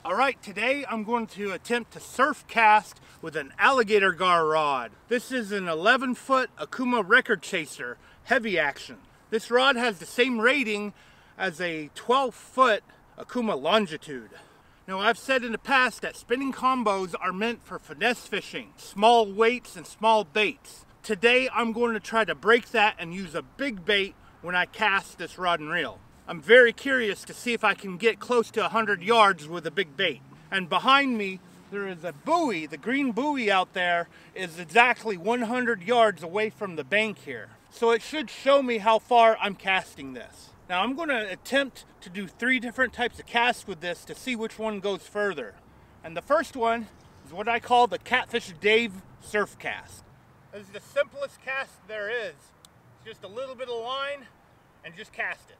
Alright, today I'm going to attempt to surf cast with an alligator gar rod. This is an 11-foot Akuma record chaser, heavy action. This rod has the same rating as a 12-foot Akuma longitude. Now, I've said in the past that spinning combos are meant for finesse fishing, small weights and small baits. Today I'm going to try to break that and use a big bait when I cast this rod and reel. I'm very curious to see if I can get close to 100 yards with a big bait. And behind me, there is a buoy. The green buoy out there is exactly 100 yards away from the bank here. So it should show me how far I'm casting this. Now I'm going to attempt to do 3 different types of casts with this to see which one goes further. And the first one is what I call the Catfish Dave surf cast. This is the simplest cast there is. It's just a little bit of line and just cast it.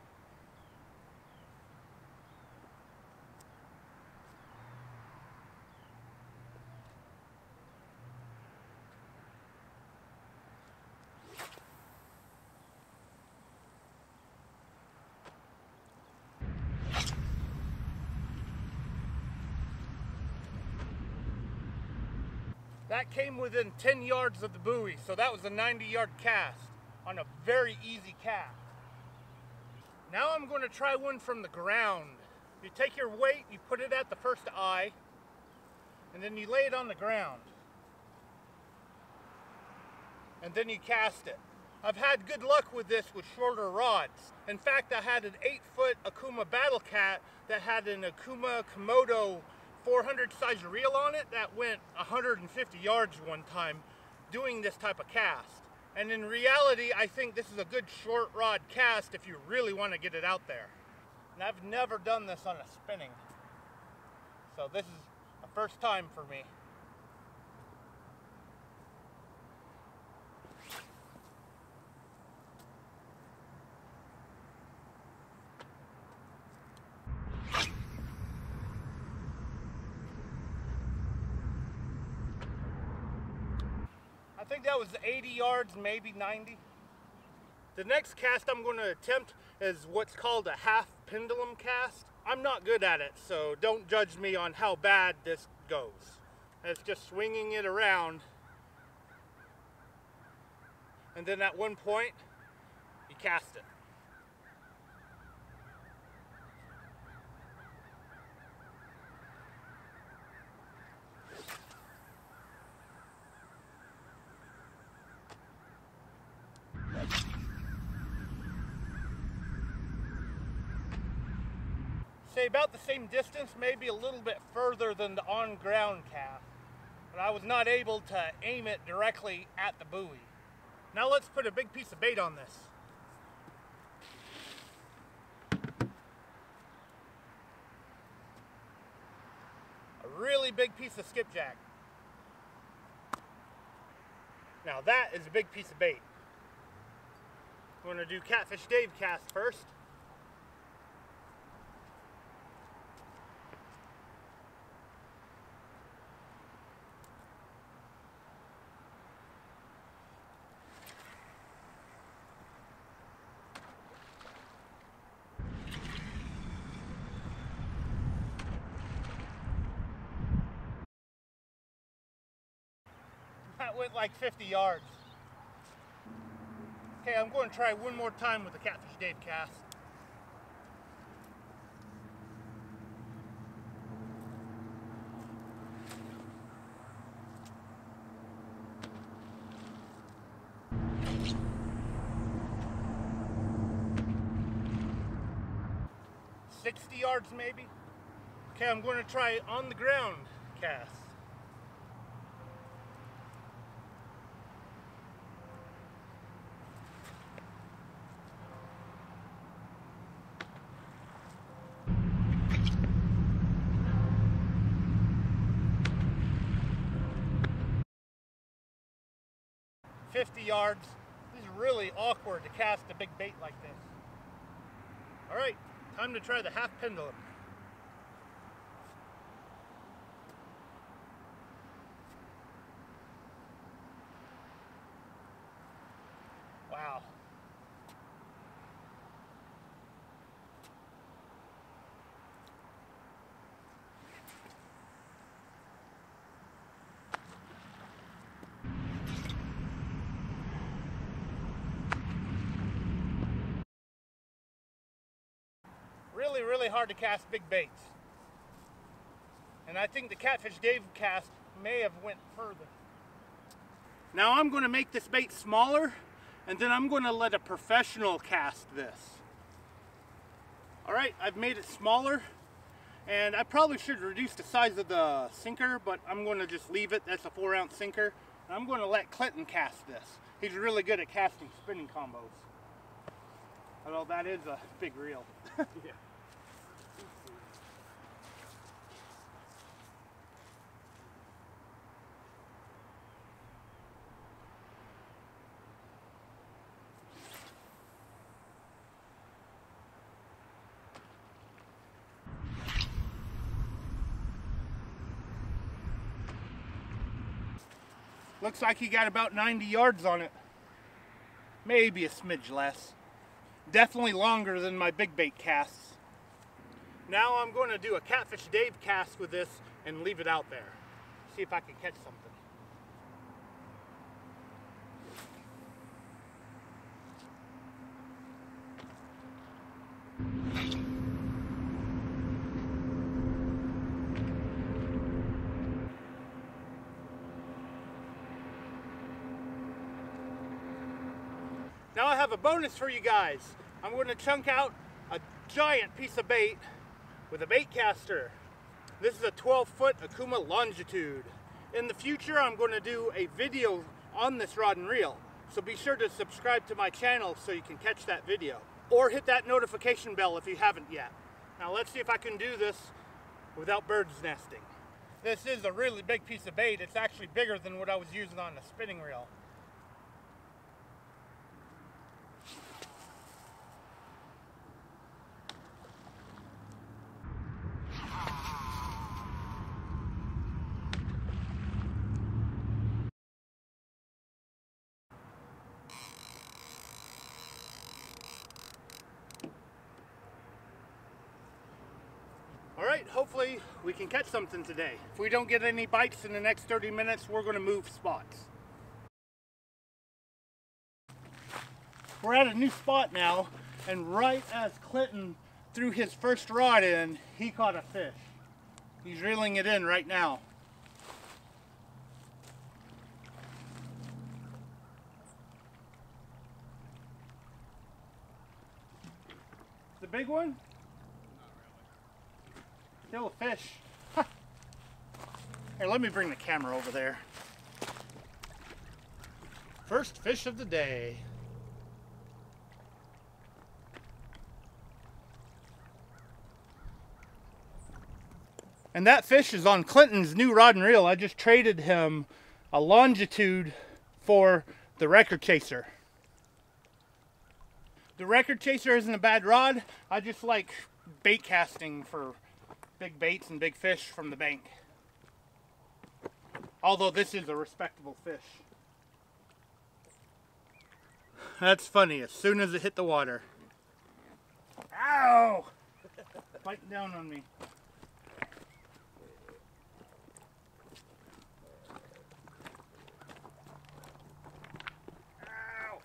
That came within 10 yards of the buoy, so that was a 90-yard cast on a very easy cast. Now I'm going to try one from the ground. You take your weight, you put it at the first eye, and then you lay it on the ground. And then you cast it. I've had good luck with this with shorter rods. In fact, I had an 8-foot Akuma Battle Cat that had an Akuma Komodo 400 size reel on it that went 150 yards one time doing this type of cast. And in reality, I think this is a good short rod cast if you really want to get it out there. And I've never done this on a spinning, so this is a first time for me. I think that was 80 yards, maybe 90. The next cast I'm going to attempt is what's called a half pendulum cast. I'm not good at it, so don't judge me on how bad this goes. It's just swinging it around, and then at one point, you cast it. Say about the same distance, maybe a little bit further than the on-ground cast, but I was not able to aim it directly at the buoy. Now let's put a big piece of bait on this. A really big piece of skipjack. Now that is a big piece of bait. I'm going to do Catfish Dave cast first. That went like 50 yards. Okay, I'm going to try one more time with the Catfish Dave cast. $60 yards maybe. Okay, I'm going to try on the ground cast. $50 yards. This is really awkward to cast a big bait like this. Alright, time to try the half pendulum. Wow. really, really hard to cast big baits. And I think the Catfish Dave cast may have went further. Now I'm going to make this bait smaller, and then I'm going to let a professional cast this. Alright, I've made it smaller, and I probably should reduce the size of the sinker, but I'm going to just leave it. That's a 4-ounce sinker. And I'm going to let Clinton cast this. He's really good at casting spinning combos. Although that is a big reel. Yeah. Looks like he got about 90 yards on it. Maybe a smidge less. Definitely longer than my big bait casts. Now I'm going to do a Catfish Dave cast with this and leave it out there. See if I can catch something. Now I have a bonus for you guys. I'm going to chunk out a giant piece of bait with a bait caster. This is a 12-foot Akuma Longitude. In the future, I'm going to do a video on this rod and reel. So be sure to subscribe to my channel so you can catch that video. Or hit that notification bell if you haven't yet. Now let's see if I can do this without birds nesting. This is a really big piece of bait. It's actually bigger than what I was using on the spinning reel. Alright, hopefully we can catch something today. If we don't get any bites in the next 30 minutes, we're going to move spots. We're at a new spot now, and right as Clinton threw his first rod in, he caught a fish. He's reeling it in right now. The big one? Still a fish. Huh. Here, let me bring the camera over there. First fish of the day. And that fish is on Clinton's new rod and reel. I just traded him a Longitude for the Record Chaser. The Record Chaser isn't a bad rod. I just like bait casting for big baits and big fish from the bank. Although this is a respectable fish. That's funny, as soon as it hit the water. Ow! Biting down on me. Ow!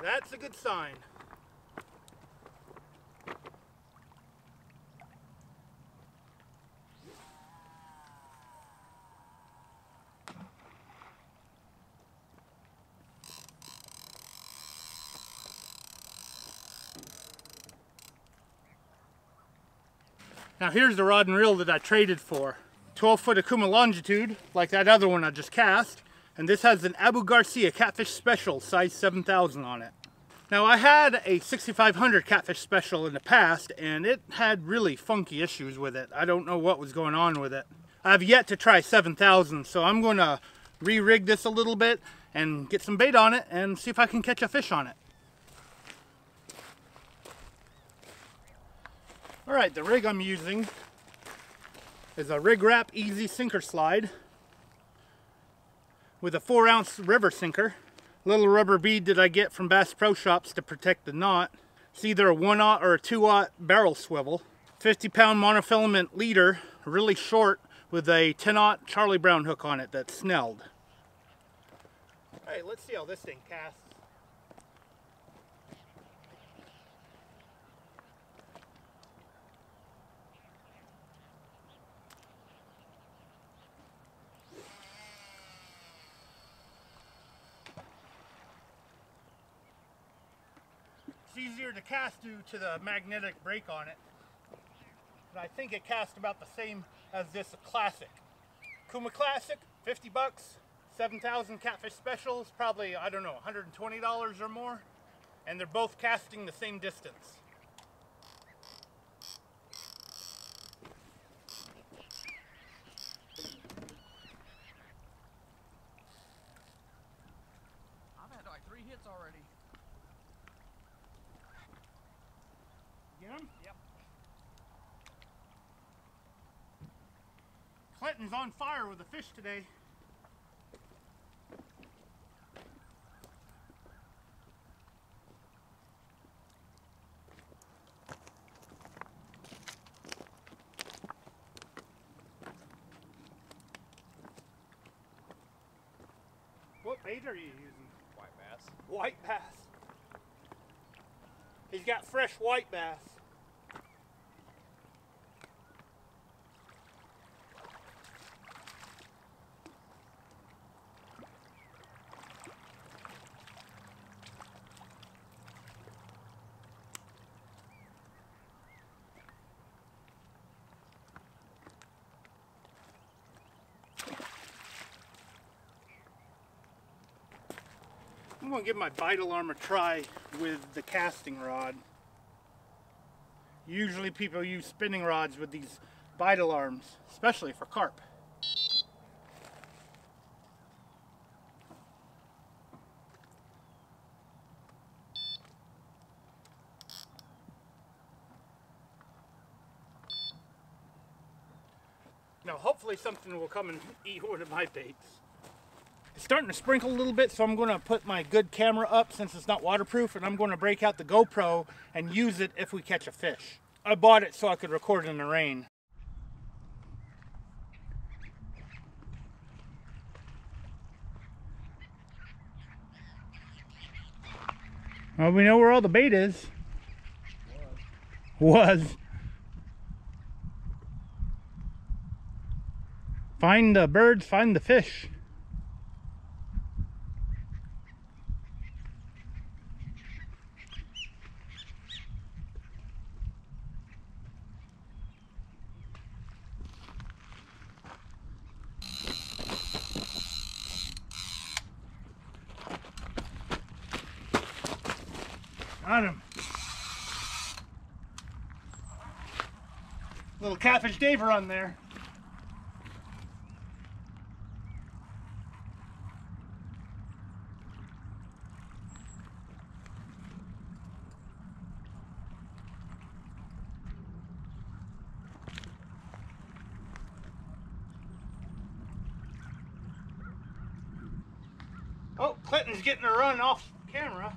That's a good sign. Now here's the rod and reel that I traded for. 12-foot Akuma Longitude, like that other one I just cast. And this has an Abu Garcia Catfish Special, size 7,000 on it. Now I had a 6500 Catfish Special in the past, and it had really funky issues with it. I don't know what was going on with it. I've yet to try 7,000, so I'm going to re-rig this a little bit and get some bait on it and see if I can catch a fish on it. Alright, the rig I'm using is a Rig Wrap Easy Sinker Slide with a 4-ounce river sinker. Little rubber bead that I get from Bass Pro Shops to protect the knot. It's either a 1/0 or a 2/0 barrel swivel. 50-pound monofilament leader, really short, with a 10-aught Charlie Brown hook on it that's snelled. Alright, let's see how this thing casts. It's easier to cast due to the magnetic brake on it. But I think it casts about the same as this Classic. Kuma Classic, 50 bucks, 7,000 Catfish Specials, probably, I don't know, $120 or more. And they're both casting the same distance. I've had like 3 hits already. Get him? Yep. Clinton's on fire with the fish today. What bait are you using? White bass. White bass. He's got fresh white bass. I'm going to give my Vital Arm a try with the casting rod. Usually people use spinning rods with these Vital Arms, especially for carp. Now hopefully something will come and eat one of my baits. It's starting to sprinkle a little bit, so I'm going to put my good camera up since it's not waterproof, and I'm going to break out the GoPro and use it if we catch a fish. I bought it so I could record in the rain. Well, we know where all the bait is. Was. Find the birds, find the fish. Got him. Little catfish daver on there. Oh, Clinton's getting a run off camera.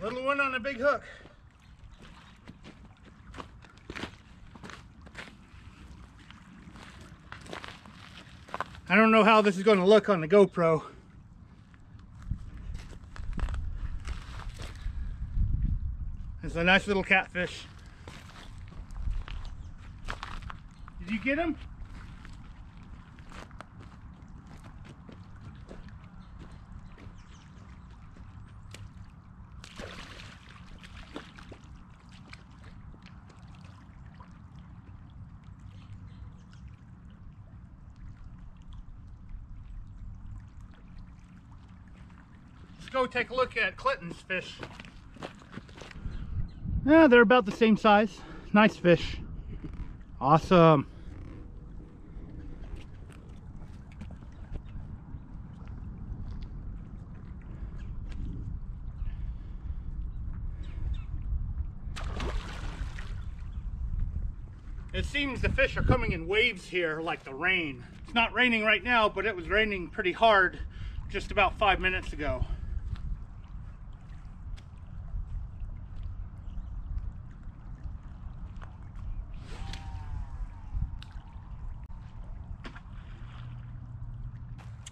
Little one on a big hook. I don't know how this is going to look on the GoPro. It's a nice little catfish. Did you get him? Let's go take a look at Clinton's fish. Yeah, they're about the same size. Nice fish. Awesome. It seems the fish are coming in waves here like the rain. It's not raining right now, but it was raining pretty hard just about 5 minutes ago.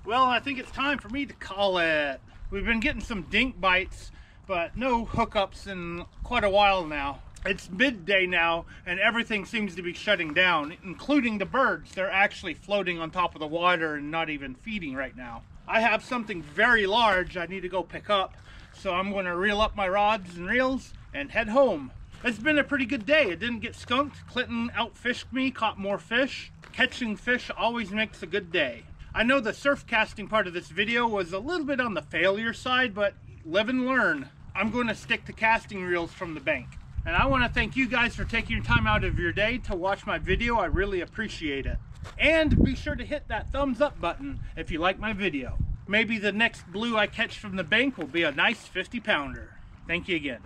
Well, I think it's time for me to call it. We've been getting some dink bites, but no hookups in quite a while now. It's midday now, and everything seems to be shutting down, including the birds. They're actually floating on top of the water and not even feeding right now. I have something very large I need to go pick up, so I'm going to reel up my rods and reels and head home. It's been a pretty good day. It didn't get skunked. Clinton outfished me, caught more fish. Catching fish always makes a good day. I know the surf casting part of this video was a little bit on the failure side, but live and learn. I'm going to stick to casting reels from the bank. And I want to thank you guys for taking your time out of your day to watch my video. I really appreciate it. And be sure to hit that thumbs up button if you like my video. Maybe the next blue I catch from the bank will be a nice 50-pounder. Thank you again.